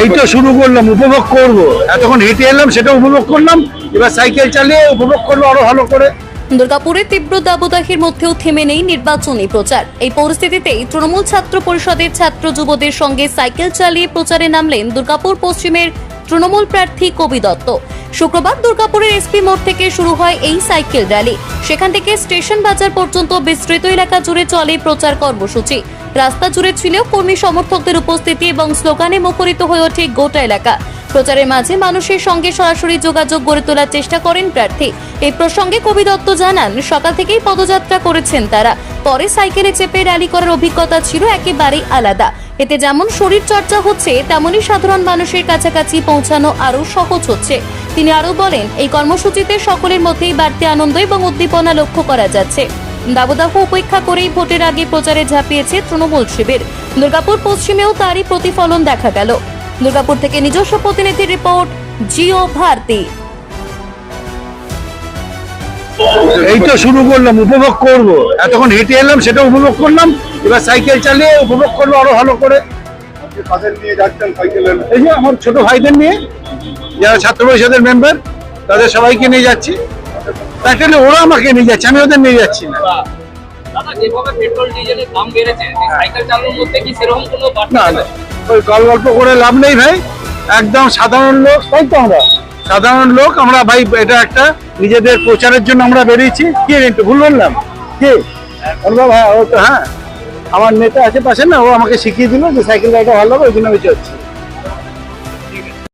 এই তো শুরু করলাম, উপভোগ করব। এতক্ষণ হেঁটে এলাম, সেটা উপভোগ করলাম, এবার সাইকেল চালিয়ে উপভোগ করবো আরো ভালো করে। দুর্গাপুরে তীব্র দাবদাহের মধ্যেও থেমে নেই নির্বাচনী প্রচার। এই পরিস্থিতিতেই তৃণমূল ছাত্র পরিষদের ছাত্র যুবদের সঙ্গে সাইকেল চালিয়ে প্রচারে নামলেন দুর্গাপুর পশ্চিমের তৃণমূল প্রার্থী কবি দত্ত। শুক্রবার দুর্গাপুরের এসপি মোড় থেকে শুরু হয় এই সাইকেল র্যালি। সেখান থেকে স্টেশন বাজার পর্যন্ত বিস্তৃত এলাকা জুড়ে চলে প্রচার কর্মসূচি। রাস্তা জুড়ে ছিল কর্মী সমর্থকদের উপস্থিতি এবং স্লোগানে মুখরিত হয়ে ওঠে গোটা এলাকা। প্রচারের মাঝে মানুষের সঙ্গে সরাসরি যোগাযোগ গড়ে তোলার চেষ্টা করেন প্রার্থী। এই প্রসঙ্গে কবি দত্ত জানান, সকাল থেকেই পদযাত্রা করেছেন তারা, পরে সাইকেলে চেপে র্যালি করার অভিজ্ঞতা ছিল একেবারেই আলাদা। এতে যেমন শরীর চর্চা হচ্ছে, তেমনই সাধারণ মানুষের কাছাকাছি পৌঁছানো আরও সহজ হচ্ছে। তিনি আরও বলেন, এই কর্মসূচিতে সকলের মধ্যেই বাড়তি আনন্দ এবং উদ্দীপনা লক্ষ্য করা যাচ্ছে। দাবদাহ উপেক্ষা করেই ভোটের আগে প্রচারে ঝাঁপিয়েছে তৃণমূল শিবির। দুর্গাপুর পশ্চিমেও তারই প্রতিফলন দেখা গেল। দুর্গাপুর থেকে নিজস্ব প্রতিনিধি রিপোর্ট, জিও ভারতী। এই তো শুরু করলাম, উপভোগ করব। এতক্ষণ হেঁটে এলাম, সেটা উপভোগ করলাম, এবার সাইকেল চালিয়ে উপভোগ করবো আরো ভালো করে। এই যে আমার ছোট ভাইদের নিয়ে, যারা ছাত্র পরিষদের মেম্বার, তাদের সবাইকে নিয়ে যাচ্ছি। অ্যাকচুয়ালি ওরা আমাকে নিয়ে যাচ্ছে, আমি ওদের নিয়ে যাচ্ছি না। না না, ওই গল্প করে লাভ নেই ভাই। একদম সাধারণ লোক, তাই তো আমরা সাধারণ লোক, আমরা ভাই এটা একটা নিজেদের প্রচারের জন্য আমরা বেরিয়েছি। কি একটু ভুল বললাম কি অনুভব? হ্যাঁ, ও তো হ্যাঁ, আমার নেতা আছে পাশে না, ও আমাকে শিখিয়ে দিল যে সাইকেল রাইডটা ভালো হবে, ওই জন্য আমি চলছি।